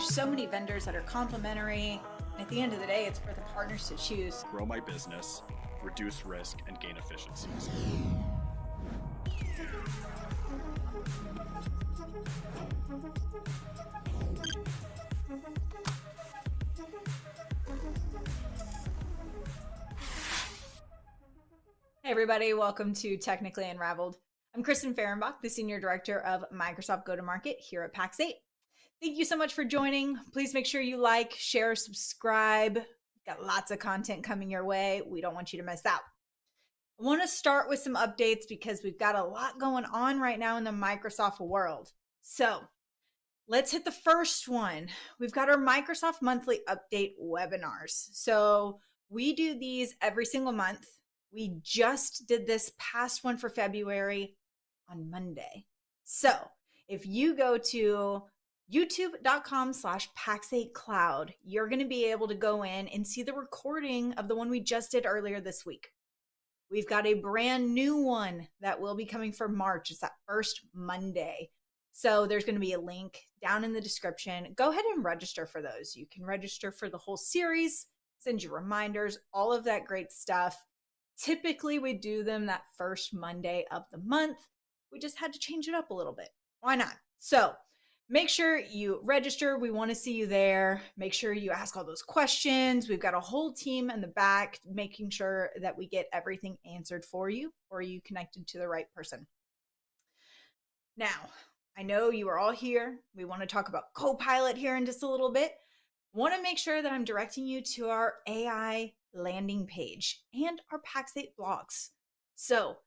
There's so many vendors that are complementary. And at the end of the day, it's for the partners to choose. Grow my business, reduce risk, and gain efficiencies. Hey everybody, welcome to Technically Unraveled. I'm Kristen, the Senior Director of Microsoft Go-to-Market here at Pax8. Thank you so much for joining. Please make sure you like, share, subscribe. We've got lots of content coming your way. We don't want you to miss out. I want to start with some updates because we've got a lot going on right now in the Microsoft world. So let's hit the first one. We've got our Microsoft monthly update webinars. So we do these every single month. We just did this past one for February on Monday. So if you go to youtube.com/pax8cloud, you're going to be able to go in and see the recording of the one we just did earlier this week. We've got a brand new one that will be coming for March. It's that first Monday. So there's going to be a link down in the description. Go ahead and register for those. You can register for the whole series, send you reminders, all of that great stuff. Typically, we do them that first Monday of the month. We just had to change it up a little bit. Why not? So make sure you register. We want to see you there. Make sure you ask all those questions. We've got a whole team in the back making sure that we get everything answered for you, or you connected to the right person. Now, I know you are all here. We want to talk about Copilot here in just a little bit. Want to make sure that I'm directing you to our AI landing page and our Pax8 blogs. So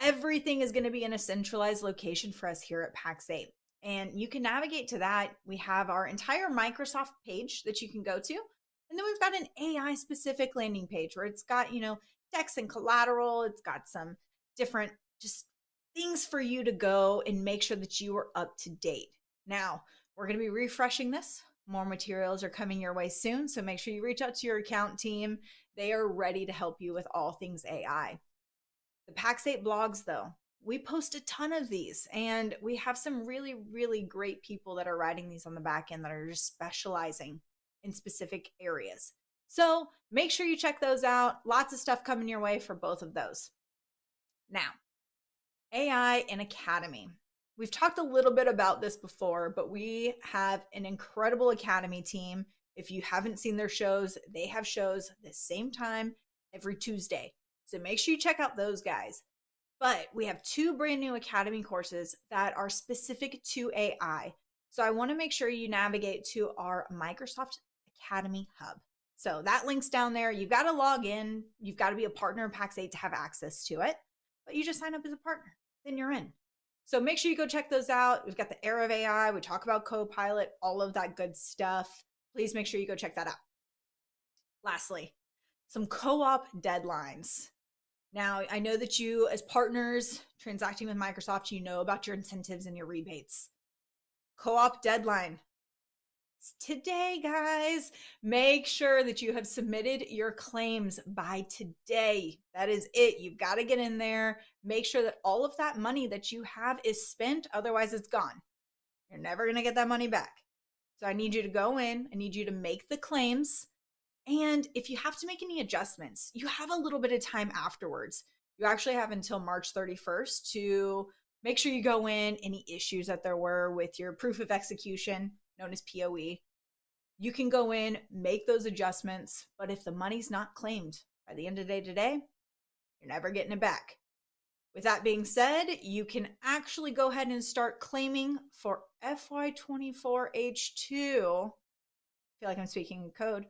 everything is going to be in a centralized location for us here at Pax8. And you can navigate to that. We have our entire Microsoft page that you can go to. And then we've got an AI specific landing page where it's got, text and collateral. It's got some different just things for you to go and make sure that you are up to date. Now, we're going to be refreshing this. More materials are coming your way soon, so make sure you reach out to your account team. They are ready to help you with all things AI. The Pax8 blogs, though, we post a ton of these, and we have some really, really great people that are writing these on the back end that are just specializing in specific areas. So make sure you check those out. Lots of stuff coming your way for both of those. Now, AI and Academy. We've talked a little bit about this before, but we have an incredible Academy team. If you haven't seen their shows, they have shows the same time every Tuesday. So make sure you check out those guys. But we have 2 brand new Academy courses that are specific to AI. So I want to make sure you navigate to our Microsoft Academy Hub. So that link's down there. You've got to log in. You've got to be a partner of Pax8 to have access to it. But you just sign up as a partner. Then you're in. So make sure you go check those out. We've got the Era of AI. We talk about Copilot, all of that good stuff. Please make sure you go check that out. Lastly, some co-op deadlines. Now, I know that you, as partners transacting with Microsoft, you know about your incentives and your rebates. Co-op deadline. It's today, guys. Make sure that you have submitted your claims by today. That is it. You've got to get in there. Make sure that all of that money that you have is spent. Otherwise, it's gone. You're never going to get that money back. So I need you to go in. I need you to make the claims. And if you have to make any adjustments, you have a little bit of time afterwards. You actually have until March 31st to make sure you go in. Any issues that there were with your proof of execution, known as POE, you can go in, make those adjustments. But if the money's not claimed by the end of the day today, you're never getting it back. With that being said, you can actually go ahead and start claiming for FY24H2. I feel like I'm speaking in code.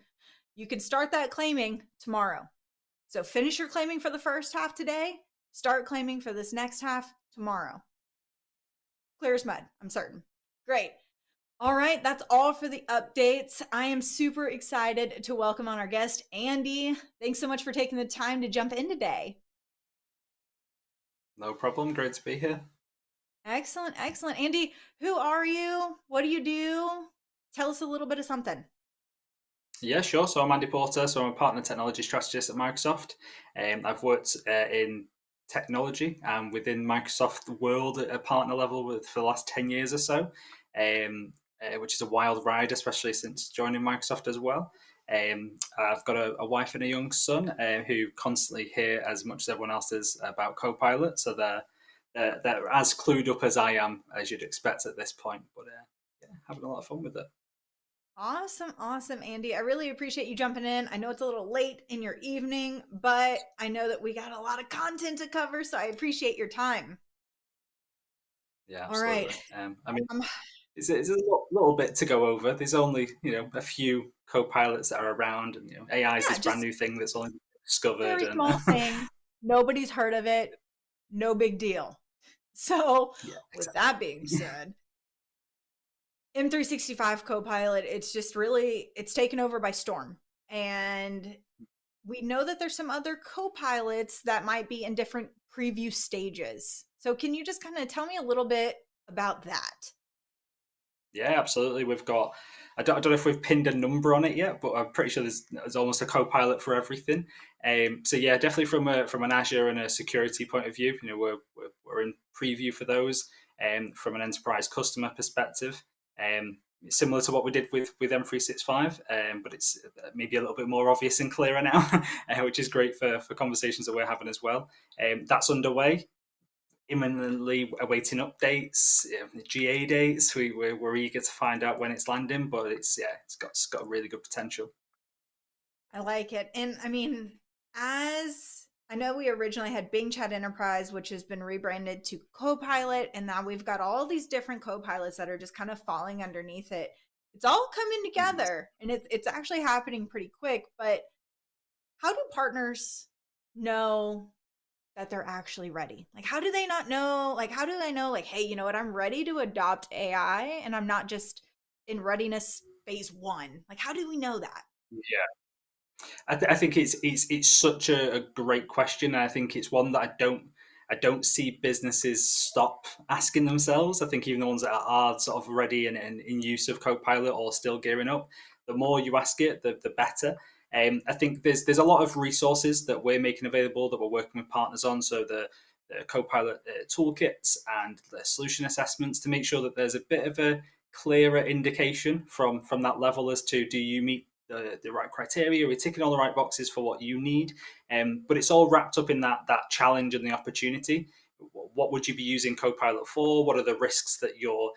You can start that claiming tomorrow. So finish your claiming for the first half today. Start claiming for this next half tomorrow. Clear as mud, I'm certain. Great. All right, that's all for the updates. I am super excited to welcome on our guest, Andy. Thanks so much for taking the time to jump in today. No problem. Great to be here. Excellent, excellent. Andy, who are you? What do you do? Tell us a little bit of something. Yeah, sure. So I'm Andy Porter. So I'm a partner technology strategist at Microsoft. I've worked in technology and within Microsoft world at a partner level for the last 10 years or so. which is a wild ride, especially since joining Microsoft as well. I've got a wife and a young son who constantly hear as much as everyone else is about Copilot, so they're as clued up as I am, as you'd expect at this point. But yeah, having a lot of fun with it. Awesome, awesome, Andy. I really appreciate you jumping in. I know it's a little late in your evening, but I know that we got a lot of content to cover, so I appreciate your time. Yeah, All right. absolutely. I mean, Um, it's a little bit to go over. There's only a few co-pilots that are around, and AI is yeah, this brand just new thing that's only discovered, very and small thing. Nobody's heard of it. No big deal. So, yeah, with exactly. that being said, M365 Copilot, it's taken over by storm. And we know that there's some other co-pilots that might be in different preview stages. So can you just kind of tell me a little bit about that? Yeah, absolutely. We've got. I don't know if we've pinned a number on it yet, but I'm pretty sure there's almost a co-pilot for everything. So yeah, definitely from an Azure and a security point of view, we're in preview for those. From an enterprise customer perspective, similar to what we did with M365, but it's maybe a little bit more obvious and clearer now, which is great for conversations that we're having as well. That's underway, imminently awaiting updates, GA dates. We're eager to find out when it's landing, but it's got really good potential. I like it. And I mean, as I know, we originally had Bing Chat Enterprise, which has been rebranded to Copilot, and now we've got all these different Copilots that are just kind of falling underneath it. It's all coming Mhm. together, and it's actually happening pretty quick. But how do partners know that they're actually ready? Like, how do they not know? Like, how do they know, like, hey, you know what? I'm ready to adopt AI and I'm not just in readiness phase one. Like, how do we know that? Yeah, I think it's such a great question, and I think it's one that I don't see businesses stop asking themselves. I think even the ones that are sort of ready and in use of Copilot or still gearing up, the more you ask it, the better. I think there's a lot of resources that we're making available that we're working with partners on. So the Copilot toolkits and the solution assessments to make sure that there's a bit of a clearer indication from that level as to, do you meet the right criteria, we're ticking all the right boxes for what you need, but it's all wrapped up in that challenge and the opportunity. What would you be using Copilot for? What are the risks that you're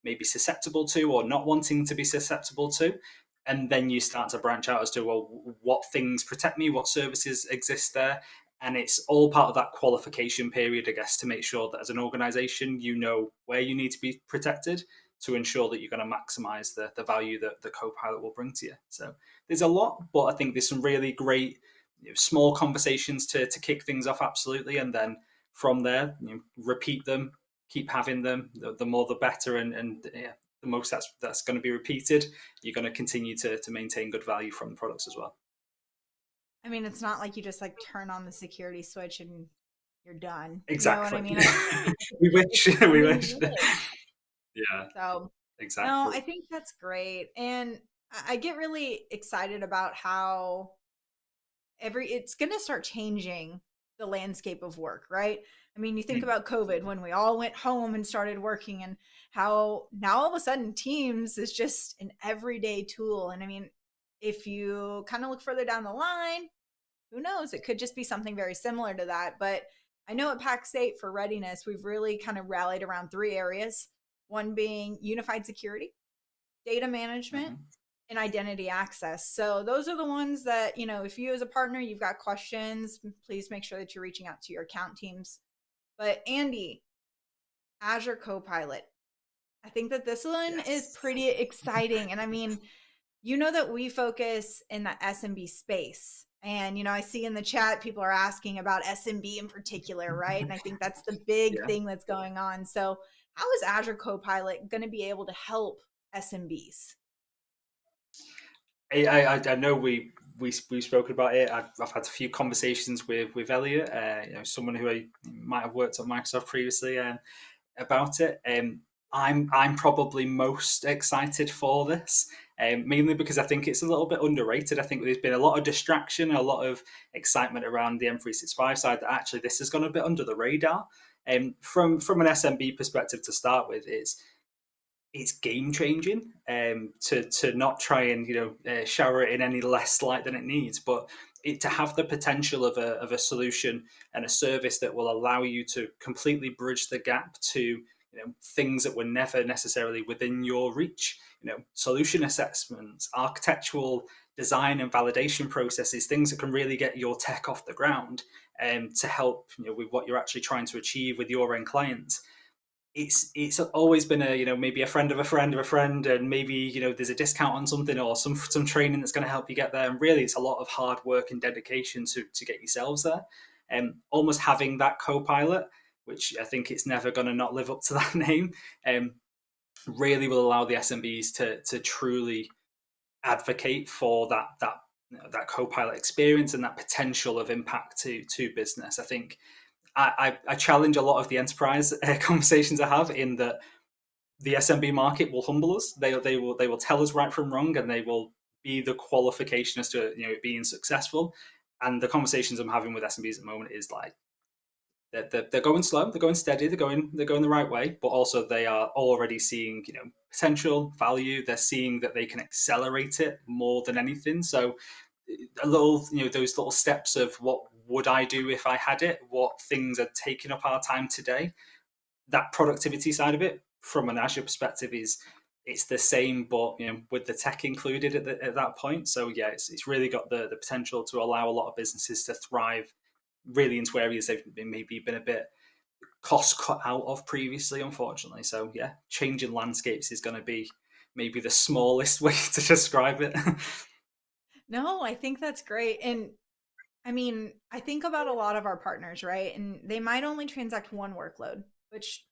maybe susceptible to or not wanting to be susceptible to? And then you start to branch out as to, well, what things protect me, what services exist there. And it's all part of that qualification period, I guess, to make sure that as an organization you know where you need to be protected, to ensure that you're going to maximize the value that the Copilot will bring to you. So there's a lot, but I think there's some really great small conversations to kick things off, absolutely. And then from there, repeat them, keep having them. The more the better, and yeah, the most that's going to be repeated, you're going to continue to maintain good value from the products as well. I mean, it's not like you just like turn on the security switch and you're done. You know what I Exactly. mean? We It's wish. We really wish. good. Yeah, So, no, exactly. I think that's great. And I get really excited about how it's going to start changing the landscape of work, right? I mean, you think Mm. about COVID when we all went home and started working, and how now all of a sudden Teams is just an everyday tool. And I mean, if you kind of look further down the line, who knows? It could just be something very similar to that. But I know at Pax8 for readiness, we've really kind of rallied around three areas, one being unified security, data management, Mhm. and identity access. So those are the ones that, if you as a partner, you've got questions, please make sure that you're reaching out to your account teams. But Andy, Azure Copilot, I think that this one is Yes. pretty exciting. And I mean, you know that we focus in the SMB space. And, I see in the chat people are asking about SMB in particular, right? And I think that's the big Yeah. thing that's going on. So, how is Azure Copilot going to be able to help SMBs? I know we've spoken about it. I've had a few conversations with Elliot, someone who I might have worked at Microsoft previously, about it. I'm probably most excited for this, mainly because I think it's a little bit underrated. I think there's been a lot of distraction, a lot of excitement around the M365 side, that actually this has gone a bit under the radar. From an SMB perspective to start with, is it's game changing. To not try and shower it in any less light than it needs, but to have the potential of a solution and a service that will allow you to completely bridge the gap to things that were never necessarily within your reach. Solution assessments, architectural design and validation processes, things that can really get your tech off the ground, to help with what you're actually trying to achieve with your end clients. It's always been a maybe a friend of a friend of a friend, and maybe there's a discount on something or some training that's going to help you get there. And really, it's a lot of hard work and dedication to get yourselves there. And almost having that co-pilot, which I think it's never going to not live up to that name, really will allow the SMBs to truly advocate for that co-pilot experience and that potential of impact to business. I think I challenge a lot of the enterprise conversations I have, in that the SMB market will humble us. They will tell us right from wrong, and they will be the qualification as to it being successful. And the conversations I'm having with SMBs at the moment is like they're going slow, they're going steady, they're going the right way, but also they are already seeing potential value. They're seeing that they can accelerate it more than anything. So a little those little steps of what would I do if I had it, what things are taking up our time today, that productivity side of it from an Azure perspective it's the same, but with the tech included at that point. So yeah, it's really got the potential to allow a lot of businesses to thrive really into areas they've maybe been a bit cost cut out of previously, unfortunately. So yeah, changing landscapes is going to be maybe the smallest way to describe it. No, I think that's great. And I mean, I think about a lot of our partners, right? And they might only transact one workload, which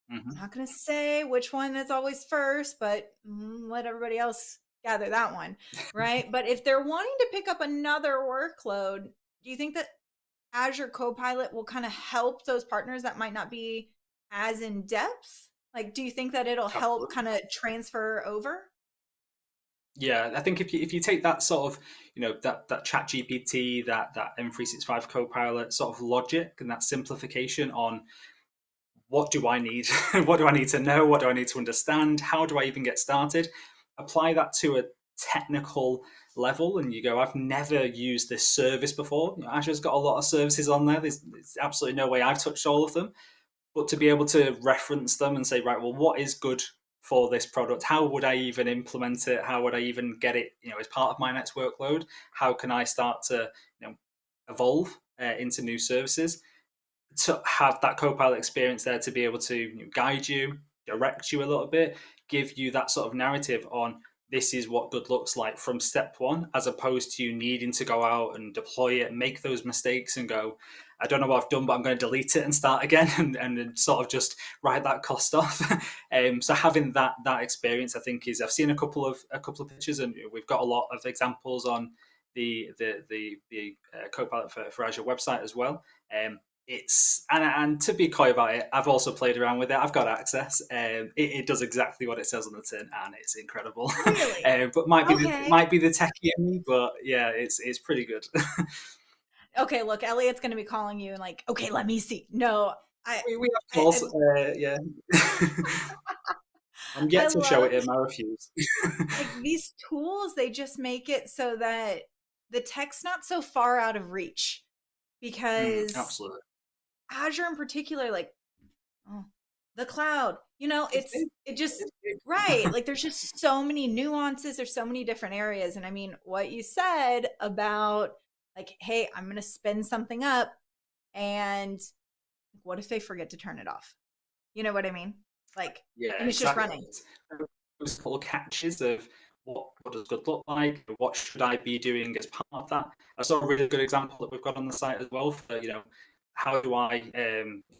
I'm Hmm. not going to say which one is always first, but let everybody else gather that one, right? But if they're wanting to pick up another workload, do you think that Azure Copilot will kind of help those partners that might not be as in depth? Like, do you think that it'll help Absolutely. kind of transfer over? Yeah, I think if you take that sort of that Chat GPT, that M365 Copilot sort of logic and that simplification on what do I need, what do I need to know, what do I need to understand, how do I even get started, apply that to a technical level, and you go, I've never used this service before. Azure's got a lot of services on there. There's absolutely no way I've touched all of them, but to be able to reference them and say, right, well, what is good for this product? How would I even implement it? How would I even get it, as part of my next workload? How can I start to, evolve into new services? To have that co-pilot experience there, to be able to guide you, direct you a little bit, give you that sort of narrative on this is what good looks like from step one, as opposed to you needing to go out and deploy it, make those mistakes, and go, I don't know what I've done, but I'm going to delete it and start again, and sort of just write that cost off. So having that experience, I think, is I've seen a couple of pictures, and we've got a lot of examples on the Copilot for Azure website as well. It's and to be coy about it, I've also played around with it. I've got access. It does exactly what it says on the tin, and it's incredible. Really? But might be Okay. might be the techie in me, but yeah, it's pretty good. Okay, look, Elliot's going to be calling you and like, okay, let me see. No, I, We have I, calls. Yeah, I'm I yet to show love it him. I refuse. like these tools. They just make it so that the tech's not so far out of reach because Absolutely. Azure in particular, like, oh, the cloud, It's big. it just, It's big. right. Like there's just so many nuances. There's so many different areas. And I mean, what you said about like, hey, I'm going to spin something up and what if they forget to turn it off? You know what I mean? Like, Yeah, and it's just exactly. running. It's those little catches of what does good look like, what should I be doing as part of that. I saw a really good example that we've got on the site as well for how do I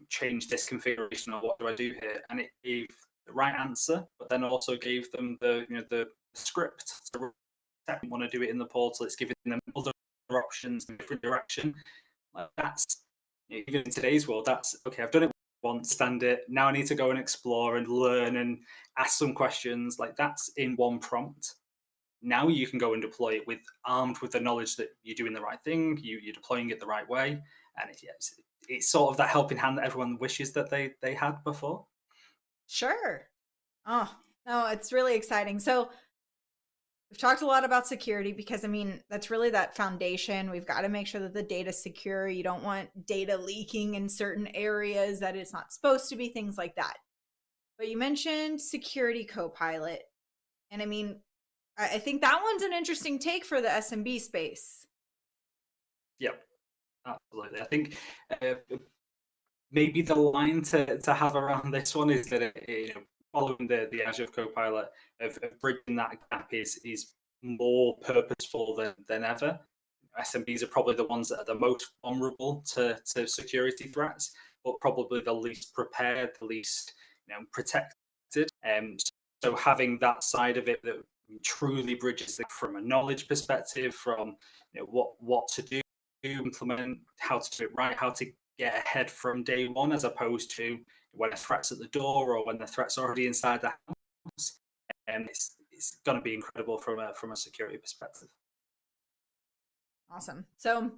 change this configuration, or what do I do here, and it gave the right answer, but then also gave them the script. So if they want to do it in the portal, it's giving them other options in different direction. Like that's even in today's world, that's okay. I've done it once, stand it. Now I need to go and explore and learn and ask some questions. Like that's in one prompt. Now you can go and deploy it with armed with the knowledge that you're doing the right thing, you're deploying it the right way, and yeah, it's sort of that helping hand that everyone wishes that they had before. Sure. Oh. No, it's really exciting. So we've talked a lot about security because, I mean, that's really that foundation. We've got to make sure that the data's secure. You don't want data leaking in certain areas that it's not supposed to be, things like that. But you mentioned Security Copilot. And I mean, I think that one's an interesting take for the SMB space. Yep, absolutely. I think maybe the line to have around this one is that following the Azure Copilot of bridging that gap is more purposeful than ever. SMBs are probably the ones that are the most vulnerable to security threats, but probably the least prepared, the least protected. So having that side of it that truly bridges from a knowledge perspective, from what to do, implement, how to do it right, how to get ahead from day one, as opposed to when a threat's at the door or when the threat's already inside the house. And it's going to be incredible from a security perspective. Awesome. So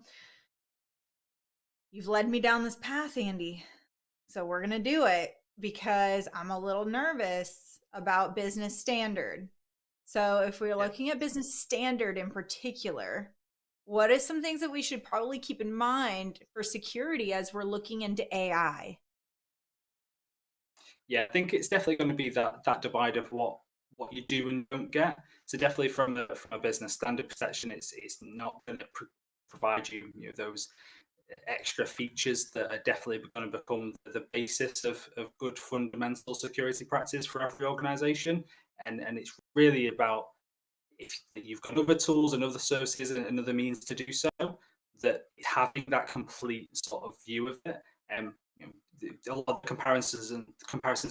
you've led me down this path, Andy. So we're going to do it because I'm a little nervous about business standard. So if we're looking at business standard in particular, what are some things that we should probably keep in mind for security as we're looking into AI? Yeah, I think it's definitely going to be that divide of what you do and don't get. So definitely from a business standard protection, it's not going to provide you, those extra features that are definitely going to become the basis of good fundamental security practice for every organization. And it's really about, if you've got other tools and other services and other means to do so, that having that complete sort of view of it. A lot of comparisons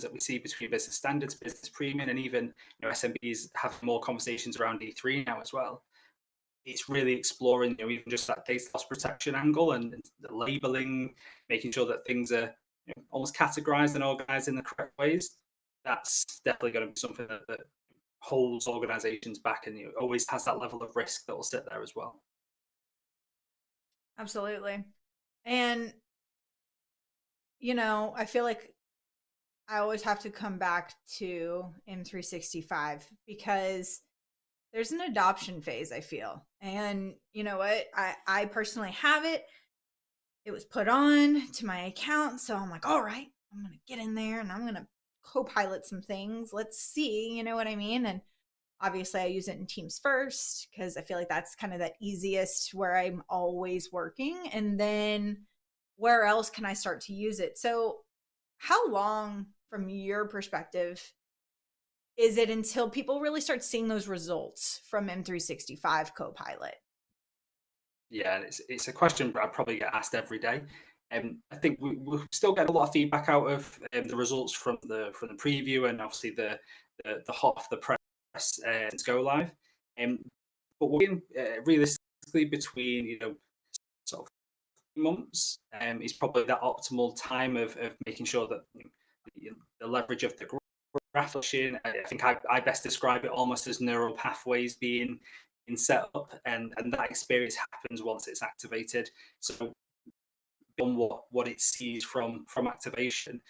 that we see between business standards, business premium, and even SMBs have more conversations around E3 now as well. It's really exploring even just that data loss protection angle and the labeling, making sure that things are almost categorized and organized in the correct ways. That's definitely going to be something that holds organizations back, and always has that level of risk that will sit there as well. Absolutely. And, I feel like I always have to come back to M365 because there's an adoption phase, I feel. And you know what? I personally have it. It was put on to my account. So I'm like, all right, I'm going to get in there and I'm going to co-pilot some things. Let's see, you know what I mean? And obviously I use it in Teams first because I feel like that's kind of that easiest where I'm always working. And then where else can I start to use it? So how long, from your perspective, is it until people really start seeing those results from M365 Copilot? Yeah, it's a question I probably get asked every day. I think we still get a lot of feedback out of the results from the preview, and obviously the hot off the press to go live. But we're in, realistically between sort of months is probably that optimal time of making sure that the leverage of the graph. I think I best describe it almost as neural pathways being in setup, and that experience happens once it's activated. So on what it sees from activation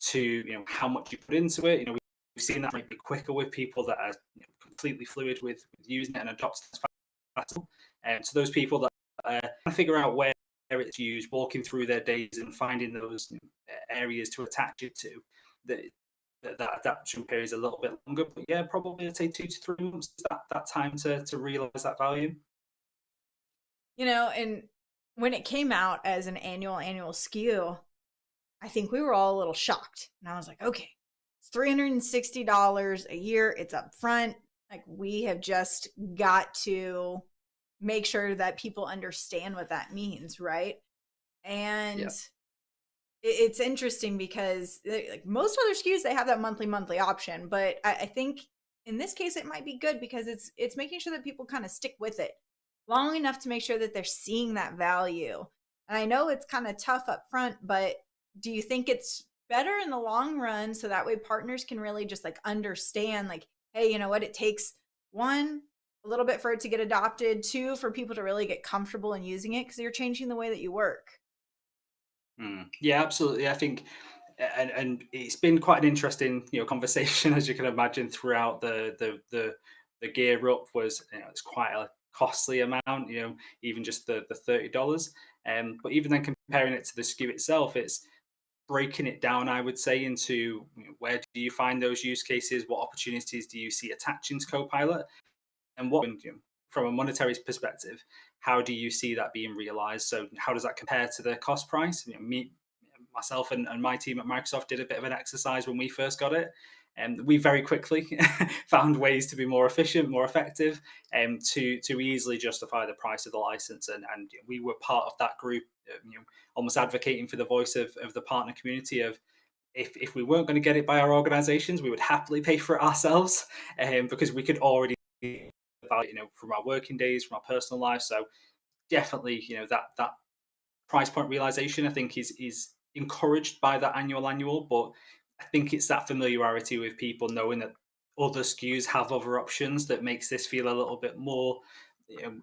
to how much you put into it, we've seen that might be quicker with people that are completely fluid with using it and adopting it faster. And so those people that trying to figure out where it's used, walking through their days and finding those areas to attach it to, that adaptation period is a little bit longer. But yeah, probably I'd say 2 to 3 months is that time to realize that value. And when it came out as an annual SKU, I think we were all a little shocked. And I was like, okay, it's $360 a year. It's up front. Like, we have just got to make sure that people understand what that means, right? And it's interesting because like most other SKUs, they have that monthly option. But I think in this case, it might be good because it's making sure that people kind of stick with it long enough to make sure that they're seeing that value. And I know it's kind of tough up front, but do you think it's better in the long run so that way partners can really just like understand, like, hey, you know what, it takes one, a little bit for it to get adopted, two, for people to really get comfortable in using it because you're changing the way that you work. Yeah, absolutely. I think and it's been quite an interesting conversation as you can imagine throughout the gear up was it's quite a costly amount, even just the $30. But even then comparing it to the SKU itself, it's breaking it down, I would say, into where do you find those use cases, what opportunities do you see attaching to Copilot, and what from a monetary perspective, how do you see that being realized? So how does that compare to the cost price? Myself and my team at Microsoft did a bit of an exercise when we first got it. And we very quickly found ways to be more efficient, more effective, to easily justify the price of the license. And we were part of that group, almost advocating for the voice of the partner community of if we weren't going to get it by our organizations, we would happily pay for it ourselves, because we could already from our working days, from our personal life. So definitely, that price point realization, I think, is encouraged by that annual, but I think it's that familiarity with people knowing that other SKUs have other options that makes this feel a little bit more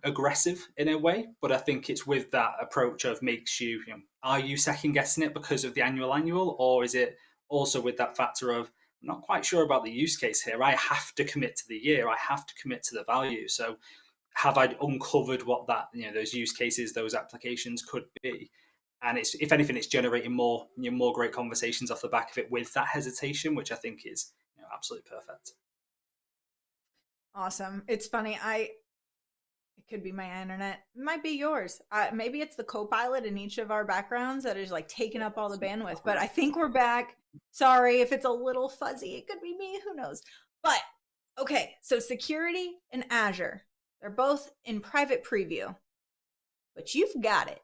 aggressive in a way. But I think it's with that approach of makes are you second guessing it because of the annual, or is it also with that factor of I'm not quite sure about the use case here. I have to commit to the year. I have to commit to the value. So have I uncovered what that those use cases, those applications could be? And it's if anything, it's generating more more great conversations off the back of it with that hesitation, which I think is absolutely perfect. Awesome. It's funny. It could be my internet. It might be yours. Maybe it's the Copilot in each of our backgrounds that is like taking up all the bandwidth. But I think we're back. Sorry if it's a little fuzzy. It could be me. Who knows? But okay. So security and Azure, they're both in private preview, but you've got it.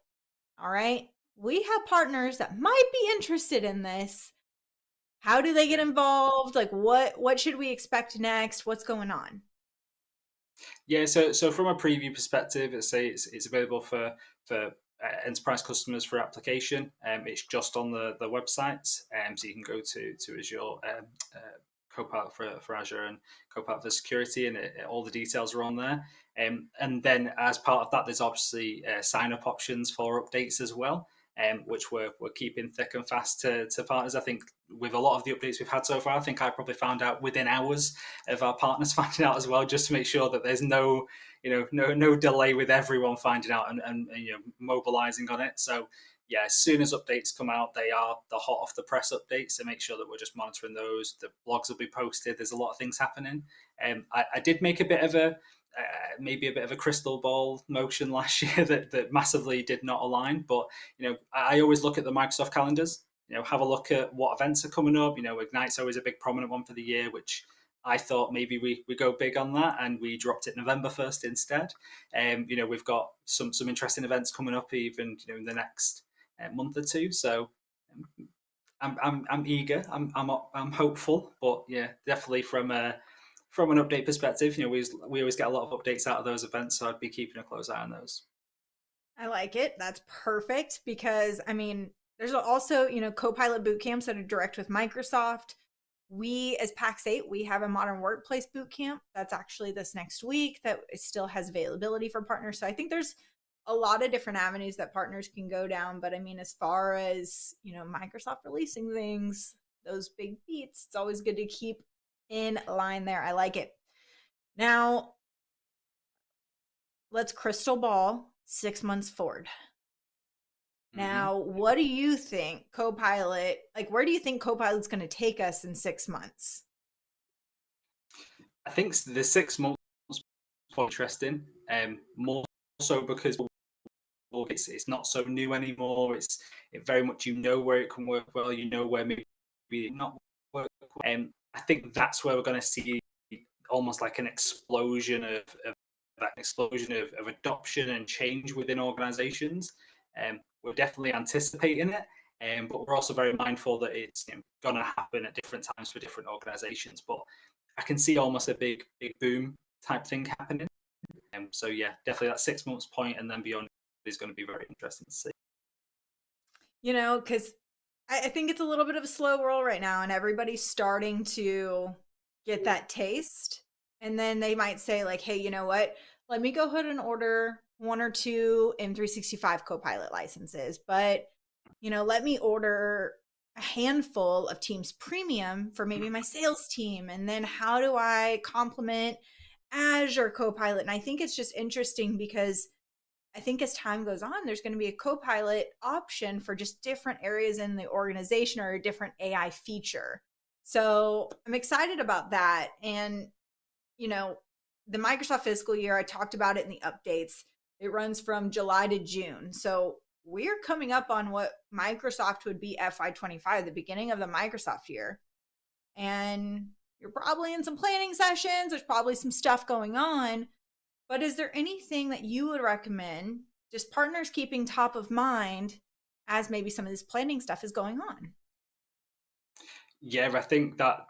All right. We have partners that might be interested in this. How do they get involved? Like what should we expect next? What's going on? Yeah, so from a preview perspective, it's available for enterprise customers for application. It's just on the website, so you can go to Azure Copilot for Azure and Copilot for security, and all the details are on there. And then as part of that, there's obviously sign up options for updates as well. Which we're keeping thick and fast to partners. I think with a lot of the updates we've had so far, I think I probably found out within hours of our partners finding out as well, just to make sure that there's no delay with everyone finding out and mobilizing on it. So yeah, as soon as updates come out, they are the hot off the press updates. So make sure that we're just monitoring those. The blogs will be posted. There's a lot of things happening. I did make a bit of maybe a bit of a crystal ball motion last year that massively did not align. But I always look at the Microsoft calendars. Have a look at what events are coming up. Ignite's always a big prominent one for the year, which I thought maybe we go big on that, and we dropped it November 1st instead. We've got some interesting events coming up even in the next month or two. So I'm eager. I'm hopeful. But yeah, definitely from an update perspective, we always get a lot of updates out of those events, so I'd be keeping a close eye on those. I like it. That's perfect because there's also, Copilot boot camps that are direct with Microsoft. We as Pax8, we have a modern workplace boot camp that's actually this next week that still has availability for partners. So I think there's a lot of different avenues that partners can go down. But as far as, Microsoft releasing things, those big beats, it's always good to keep in line there. I like it. Now, let's crystal ball 6 months forward. Now, what do you think Copilot, where do you think Copilot's going to take us in 6 months? I think the 6 months is interesting, more so because it's not so new anymore. It very much where it can work well, where maybe not work. I think that's where we're going to see almost like an explosion of adoption and change within organizations. We're definitely anticipating it, but we're also very mindful that it's going to happen at different times for different organizations. But I can see almost a big boom type thing happening. So yeah, definitely that 6 months point and then beyond is going to be very interesting to see. Because I think it's a little bit of a slow roll right now, and everybody's starting to get that taste. And then they might say hey, you know what? Let me go ahead and order 1 or 2 M365 Copilot licenses. But, let me order, a handful of Teams Premium for maybe my sales team? And then how do I complement Azure Copilot? And I think it's just interesting because I think as time goes on, there's going to be a Copilot option for just different areas in the organization or a different AI feature. So I'm excited about that. And, you know, the Microsoft fiscal year, I talked about it in the updates. It runs from July to June. So we're coming up on what Microsoft would be FY25, the beginning of the Microsoft year. And you're probably in some planning sessions. There's probably some stuff going on. But is there anything that you would recommend just partners keeping top of mind as maybe some of this planning stuff is going on? Yeah, I think that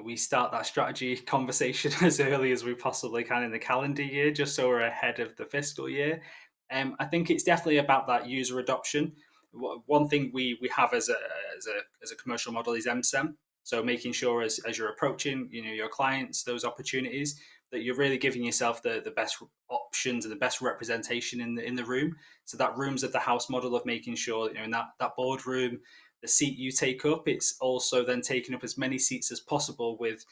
we start that strategy conversation as early as we possibly can in the calendar year, just so we're ahead of the fiscal year. I think it's definitely about that user adoption. One thing we have as a commercial model is MSEM. So making sure as you're approaching, your clients, those opportunities, that you're really giving yourself the best options and the best representation in the room. So that rooms of the house model of making sure, in that boardroom, the seat you take up, it's also then taking up as many seats as possible with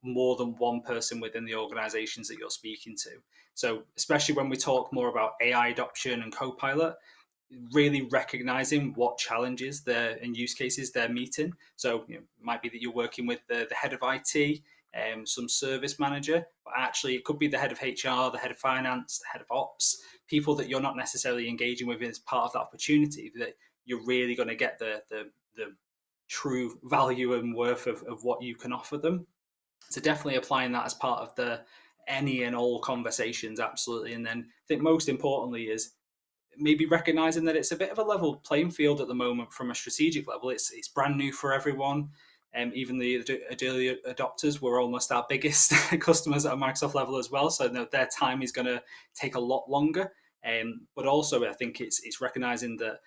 more than one person within the organizations that you're speaking to. So especially when we talk more about AI adoption and Copilot, really recognizing what challenges and use cases they're meeting. So it might be that you're working with the head of IT, some service manager, but actually it could be the head of HR, the head of finance, the head of ops, people that you're not necessarily engaging with as part of that opportunity, that you're really going to get the true value and worth of what you can offer them. So definitely applying that as part of the any and all conversations, absolutely. And then I think most importantly is maybe recognizing that it's a bit of a level playing field at the moment from a strategic level. It's brand new for everyone. Even the early adopters were almost our biggest customers at a Microsoft level as well. So their time is going to take a lot longer. But also, I think it's recognizing that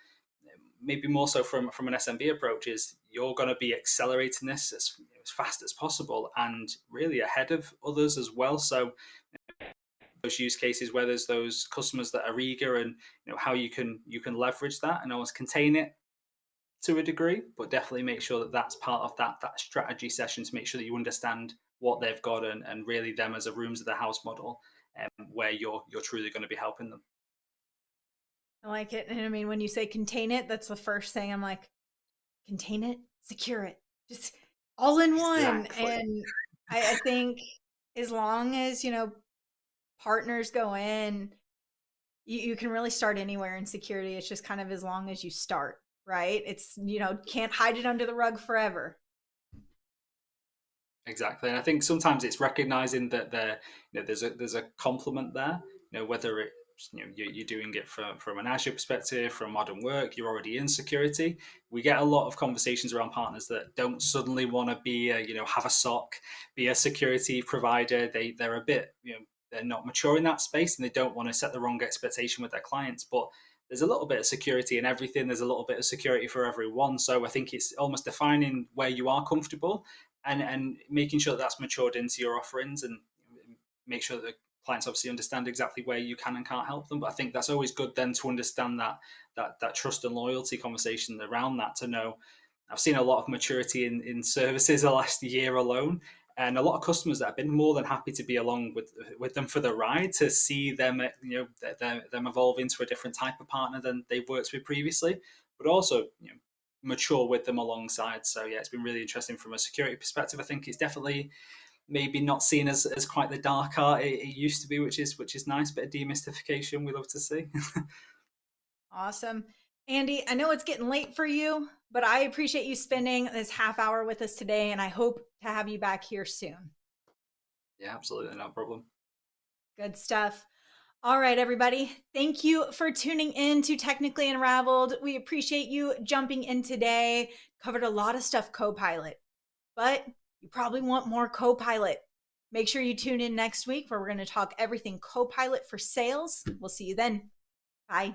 maybe more so from an SMB approach is you're going to be accelerating this as fast as possible and really ahead of others as well. So those use cases where there's those customers that are eager and how you can leverage that and almost contain it to a degree, but definitely make sure that that's part of that strategy session to make sure that you understand what they've got and really them as a rooms of the house model, where you're truly going to be helping them. I like it. And I mean, when you say contain it, that's the first thing I'm like, contain it, secure it, just all in one. Exactly. And I think as long as, partners go in, you can really start anywhere in security. It's just kind of as long as you start, right? It's, can't hide it under the rug forever. Exactly, and I think sometimes it's recognizing that there's a complement there. Whether it's you're doing it from an Azure perspective, from modern work, you're already in security. We get a lot of conversations around partners that don't suddenly want to be have a SOC, be a security provider. They're a bit they're not mature in that space, and they don't want to set the wrong expectation with their clients. But there's a little bit of security in everything. There's a little bit of security for everyone. So I think it's almost defining where you are comfortable and making sure that's matured into your offerings and make sure that the clients obviously understand exactly where you can and can't help them. But I think that's always good then to understand that trust and loyalty conversation around that, to know I've seen a lot of maturity in services the last year alone, and a lot of customers that have been more than happy to be along with them for the ride, to see them them evolve into a different type of partner than they've worked with previously, but also mature with them alongside. So yeah, it's been really interesting from a security perspective. I think it's definitely maybe not seen as quite the dark art it used to be, which is nice. Bit of demystification we love to see. Awesome. Andy, I know it's getting late for you, but I appreciate you spending this half hour with us today, and I hope to have you back here soon. Yeah, absolutely, no problem. Good stuff. All right, everybody. Thank you for tuning in to Technically Unraveled. We appreciate you jumping in today. Covered a lot of stuff Copilot, but you probably want more Copilot. Make sure you tune in next week where we're going to talk everything Copilot for sales. We'll see you then. Bye.